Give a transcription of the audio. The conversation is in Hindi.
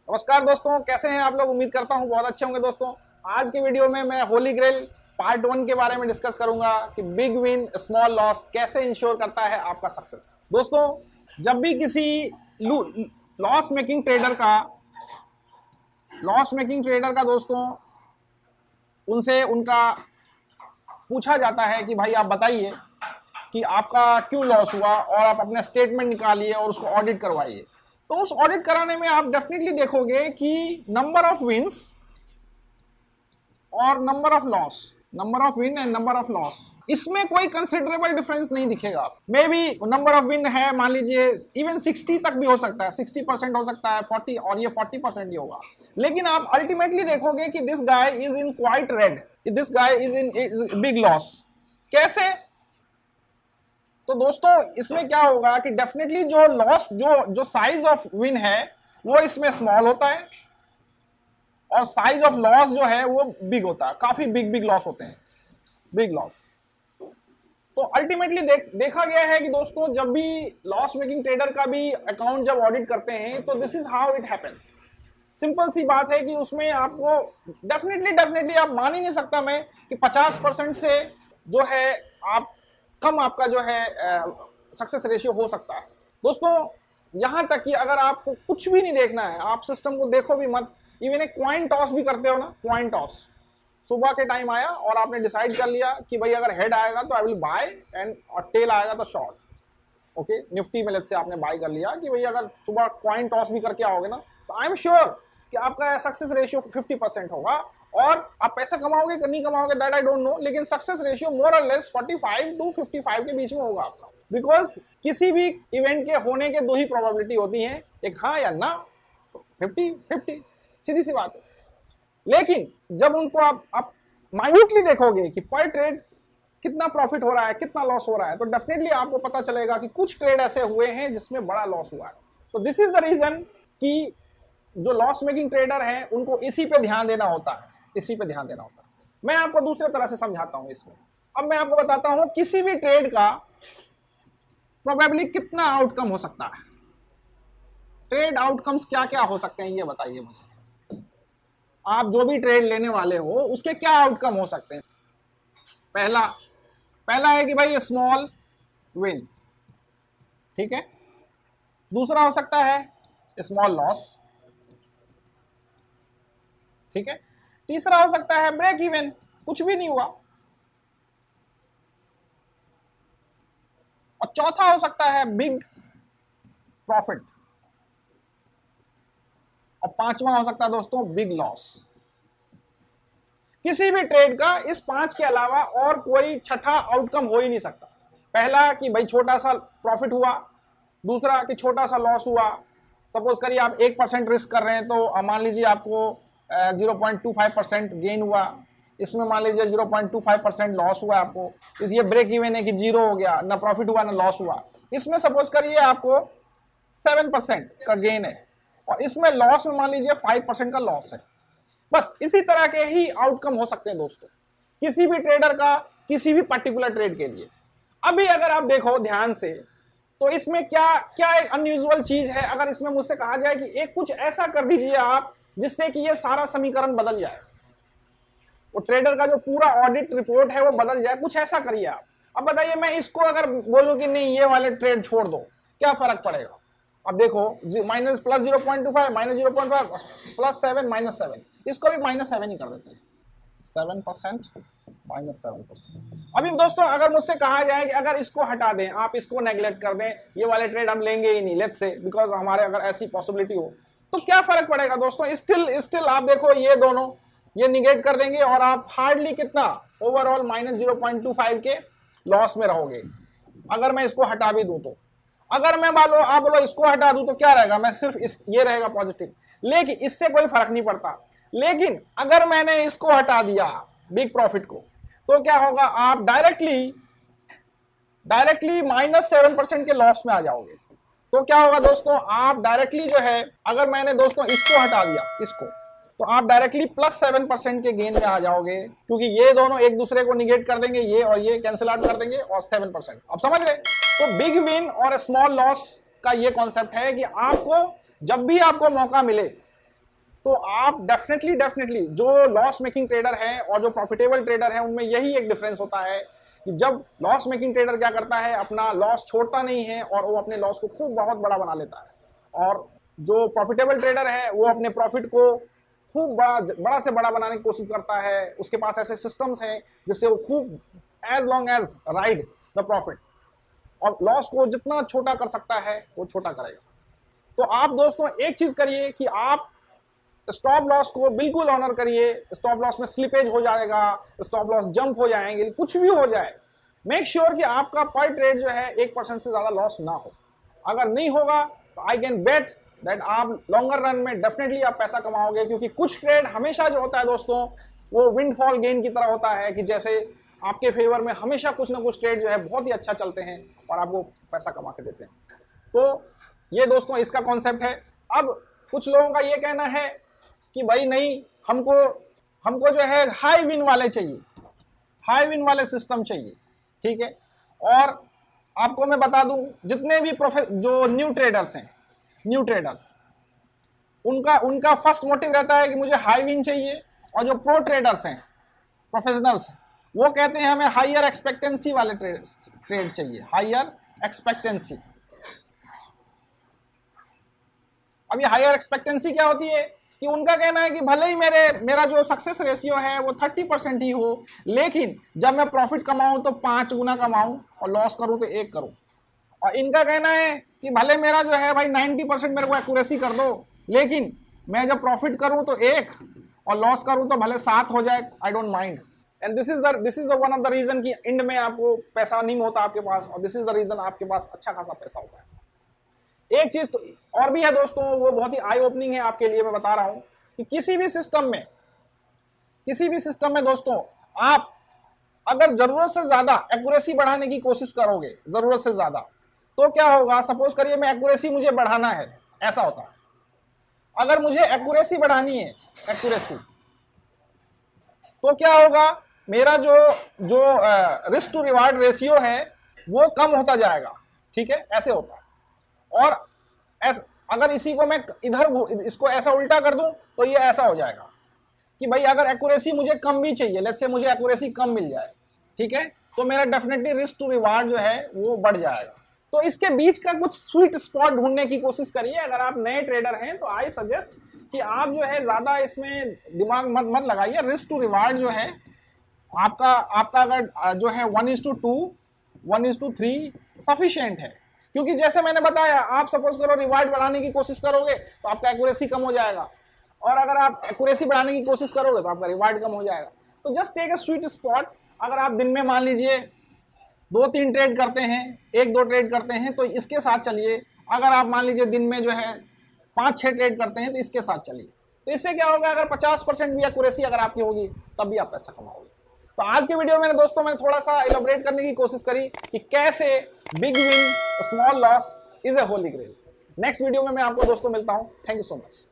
नमस्कार दोस्तों, कैसे हैं आप लोग। उम्मीद करता हूं बहुत अच्छे होंगे। दोस्तों आज के वीडियो में मैं होली ग्रेल पार्ट 1 के बारे में डिस्कस करूंगा कि बिग विन स्मॉल लॉस कैसे इंश्योर करता है आपका सक्सेस। दोस्तों जब भी किसी लॉस मेकिंग ट्रेडर का दोस्तों उनसे उनका पूछा जाता है कि भाई आप बताइए कि आपका क्यों लॉस हुआ और आप अपना स्टेटमेंट निकालिए और उसको ऑडिट करवाइए। तो उस ऑडिट कराने में आप डेफिनेटली देखोगे कि नंबर ऑफ विन्स और number of win and number of loss, इसमें कोई कंसिडरेबल डिफरेंस नहीं दिखेगा। May be number of win है, मान लीजिए इवन 60 तक भी हो सकता है, 60% हो सकता है, 40 और ये 40% ही होगा। लेकिन आप अल्टीमेटली देखोगे कि this guy is in quite red, this guy is in big loss. कैसे? तो दोस्तों इसमें क्या होगा कि डेफिनेटली जो लॉस जो साइज ऑफ विन है वो इसमें स्मॉल होता है और साइज ऑफ लॉस जो है वो बिग होता है। काफी बिग लॉस होते हैं, बिग लॉस। तो अल्टीमेटली देखा गया है कि दोस्तों जब भी लॉस मेकिंग ट्रेडर का भी अकाउंट जब ऑडिट करते हैं तो this is how it happens. Simple सी बात है कि उसमें आपको डेफिनेटली आप मान ही नहीं सकता मैं कि 50% से जो है आप कम आपका जो है सक्सेस रेशियो हो सकता है। दोस्तों यहां तक कि अगर आपको कुछ भी नहीं देखना है, आप सिस्टम को देखो भी मत, इवन एक क्वाइन टॉस भी करते हो ना, क्वाइन टॉस सुबह के टाइम आया और आपने डिसाइड कर लिया कि भाई अगर हेड आएगा तो आई विल बाय एंड और टेल आएगा तो शॉर्ट। ओके, निफ्टी में से आपने बाय कर लिया कि भाई अगर सुबह क्वाइन टॉस भी करके आओगे ना तो आई एम श्योर कि आपका सक्सेस रेशियो 50% होगा और आप पैसा कमाओगे कि नहीं कमाओगे दैट आई डोंट नो, लेकिन सक्सेस रेशियो मोर और लेस 45 to 55 के बीच में होगा आपका। बिकॉज किसी भी इवेंट के होने के दो ही प्रोबेबिलिटी होती है, एक हाँ या ना, 50-50 सीधी सी बात है। लेकिन जब उनको आप माइन्यूटली देखोगे कि पर ट्रेड कितना प्रॉफिट हो रहा है, कितना लॉस हो रहा है, तो डेफिनेटली आपको पता चलेगा कि कुछ ट्रेड ऐसे हुए हैं जिसमें बड़ा लॉस हुआ है। तो दिस इज द रीजन कि जो लॉस मेकिंग ट्रेडर हैं उनको इसी पे ध्यान देना होता है, इसी पे ध्यान देना होता है। मैं आपको दूसरे तरह से समझाता हूं इसमें। अब मैं आपको बताता हूं किसी भी ट्रेड का प्रोबेबली कितना आउटकम हो सकता है। ट्रेड आउटकम्स क्या क्या हो सकते हैं ये बताइए मुझे। आप जो भी ट्रेड लेने वाले हो उसके क्या आउटकम हो सकते हैं। पहला है कि भाई स्मॉल विन, ठीक है। दूसरा हो सकता है स्मॉल लॉस, ठीक है। तीसरा हो सकता है ब्रेक इवन, कुछ भी नहीं हुआ। और चौथा हो सकता है बिग प्रॉफिट। और पांचवा हो सकता है दोस्तों बिग लॉस। किसी भी ट्रेड का इस 5 के अलावा और कोई छठा आउटकम हो ही नहीं सकता। पहला कि भाई छोटा सा प्रॉफिट हुआ, दूसरा कि छोटा सा लॉस हुआ। सपोज करिए आप 1% रिस्क कर रहे हैं तो मान लीजिए आपको 0.25% गेन हुआ, इसमें मान लीजिए 0.25% लॉस हुआ आपको। इस ये ब्रेक इवन है कि 0 हो गया, ना प्रॉफिट हुआ ना लॉस हुआ। इसमें सपोज करिए आपको 7% का गेन है और इसमें लॉस में मान लीजिए 5% का लॉस है। बस इसी तरह के ही आउटकम हो सकते हैं दोस्तों किसी भी ट्रेडर का, किसी भी पर्टिकुलर ट्रेड के लिए। अभी अगर आप देखो ध्यान से तो इसमें क्या एक अनयूजुअल चीज है। अगर इसमें मुझसे कहा जाए कि एक कुछ ऐसा कर दीजिए आप जिससे कि ये सारा समीकरण बदल जाए, वो ट्रेडर का जो पूरा ऑडिट रिपोर्ट है वो बदल जाए, कुछ ऐसा करिए आप। अब बताइए मैं इसको अगर बोलूं कि नहीं ये वाले ट्रेड छोड़ दो, क्या फर्क पड़ेगा। अब देखो minus plus 0.25 minus 0.5 plus 7 minus 7, इसको भी माइनस 7 ही कर देते हैं, 7% माइनस 7%। अभी दोस्तों अगर मुझसे कहा जाए कि अगर इसको हटा दें, आप इसको नेग्लेक्ट कर दें, ये वाले ट्रेड हम लेंगे ही नहीं, लेट्स से बिकॉज हमारे अगर ऐसी पॉसिबिलिटी हो, तो क्या फर्क पड़ेगा दोस्तों। स्टिल आप देखो ये दोनों ये निगेट कर देंगे और आप हार्डली कितना ओवरऑल माइनस 0.25 के लॉस में रहोगे अगर मैं इसको हटा भी दूं तो। अगर मैं आप बोलो इसको हटा दूं तो क्या रहेगा, मैं सिर्फ ये रहेगा पॉजिटिव, लेकिन इससे कोई फर्क नहीं पड़ता। लेकिन अगर मैंने इसको हटा दिया बिग प्रॉफिट को तो क्या होगा, आप डायरेक्टली माइनस 7% के लॉस में आ जाओगे। तो क्या होगा दोस्तों, आप डायरेक्टली जो है, अगर मैंने दोस्तों इसको हटा दिया इसको, तो आप डायरेक्टली प्लस 7% के गेन में आ जाओगे, क्योंकि ये दोनों एक दूसरे को निगेट कर देंगे, ये और ये कैंसिल आउट कर देंगे और 7%। अब समझ रहे। तो बिग विन और स्मॉल लॉस का ये कॉन्सेप्ट है कि आपको जब भी आपको मौका मिले तो आप डेफिनेटली जो लॉस मेकिंग ट्रेडर है और जो प्रॉफिटेबल ट्रेडर है उनमें यही एक डिफरेंस होता है कि जब लॉस मेकिंग ट्रेडर क्या करता है, अपना लॉस छोड़ता नहीं है और वो अपने लॉस को खूब बहुत बड़ा बना लेता है, और जो प्रॉफिटेबल ट्रेडर है वो अपने प्रॉफिट को खूब बड़ा से बड़ा बनाने की कोशिश करता है। उसके पास ऐसे सिस्टम्स हैं जिससे वो खूब as long as ride the profit, और लॉस को जितना छोटा कर सकता है वो छोटा करेगा। तो आप दोस्तों एक चीज करिए कि आप स्टॉप लॉस को बिल्कुल ऑनर करिए। स्टॉप लॉस में स्लिपेज हो जाएगा, स्टॉप लॉस जंप हो जाएंगे, कुछ भी हो जाए, मेक श्योर कि आपका पर ट्रेड जो है 1% से ज्यादा लॉस ना हो। अगर नहीं होगा तो आई कैन बेट दैट आप लॉन्गर रन में डेफिनेटली आप पैसा कमाओगे, क्योंकि कुछ ट्रेड हमेशा जो होता है दोस्तों वो विंडफॉल गेन की तरह होता है कि जैसे आपके फेवर में हमेशा कुछ ना कुछ ट्रेड जो है बहुत ही अच्छा चलते हैं और आपको पैसा कमा के देते हैं। तो ये दोस्तों इसका कॉन्सेप्ट है। अब कुछ लोगों का ये कहना है कि भाई नहीं, हमको जो है हाई विन वाले चाहिए, हाई विन वाले सिस्टम चाहिए, ठीक है। और आपको मैं बता दूं, जितने भी जो न्यू ट्रेडर्स हैं, न्यू ट्रेडर्स, उनका फर्स्ट मोटिव रहता है कि मुझे हाई विन चाहिए, और जो प्रो ट्रेडर्स हैं, प्रोफेशनल्स हैं, वो कहते हैं हमें हायर एक्सपेक्टेंसी वाले ट्रेड चाहिए, हायर एक्सपेक्टेंसी। अब ये हायर एक्सपेक्टेंसी क्या होती है कि उनका कहना है कि भले ही मेरा जो सक्सेस रेशियो है वो 30% ही हो, लेकिन जब मैं प्रॉफिट कमाऊं तो 5 गुना कमाऊं और लॉस करूं तो 1 करूं। और इनका कहना है कि भले मेरा जो है भाई 90% मेरे को एक्यूरेसी कर दो, लेकिन मैं जब प्रॉफिट करूं तो 1 और लॉस करूं तो भले 7 हो जाए, I don't mind. And this is the one of the reason कि एंड में आपको पैसा नहीं होता आपके पास, और दिस इज द रीजन आपके पास अच्छा खासा पैसा होता है। एक चीज तो और भी है दोस्तों, वो बहुत ही आई ओपनिंग है आपके लिए, मैं बता रहा हूं कि किसी भी सिस्टम में दोस्तों आप अगर जरूरत से ज्यादा एक्यूरेसी बढ़ाने की कोशिश करोगे, जरूरत से ज्यादा, तो क्या होगा, सपोज करिए मैं एक्यूरेसी मुझे बढ़ाना है, ऐसा होता है। अगर मुझे एक्यूरेसी बढ़ानी है, एक्यूरेसी, तो क्या होगा, मेरा जो रिस्क टू रिवार्ड रेशियो है वो कम होता जाएगा, ठीक है, ऐसे होता है। और अगर इसी को मैं इधर इसको ऐसा उल्टा कर दूं तो ये ऐसा हो जाएगा कि भाई अगर एक्यूरेसी मुझे कम भी चाहिए, लेट्स से मुझे एक्यूरेसी कम मिल जाए, ठीक है, तो मेरा डेफिनेटली रिस्क टू रिवार्ड जो है वो बढ़ जाएगा। तो इसके बीच का कुछ स्वीट स्पॉट ढूंढने की कोशिश करिए। अगर आप नए ट्रेडर हैं तो आई सजेस्ट कि आप जो है ज्यादा इसमें दिमाग मत लगाइए। रिस्क टू रिवार्ड जो है आपका अगर जो है 1:2 1:3 सफिशिएंट है, क्योंकि जैसे मैंने बताया, आप सपोज करो रिवार्ड बढ़ाने की कोशिश करोगे तो आपका एक्यूरेसी कम हो जाएगा, और अगर आप एक्यूरेसी बढ़ाने की कोशिश करोगे तो आपका रिवार्ड कम हो जाएगा। तो just take a sweet spot. अगर आप दिन में मान लीजिए 2-3 ट्रेड करते हैं, 1-2 ट्रेड करते हैं, तो इसके साथ चलिए। अगर आप मान लीजिए दिन में जो है 5-6 ट्रेड करते हैं तो इसके साथ चलिए। तो इससे क्या होगा, अगर 50% भी एक्यूरेसी अगर आपकी होगी तब भी आप पैसा कमाओगे। तो आज के वीडियो में दोस्तों मैंने थोड़ा सा इलैबोरेट करने की कोशिश करी कि कैसे big win small loss is a holy grail. Next video में मैं आपको दोस्तों मिलता हूं। Thank you so much.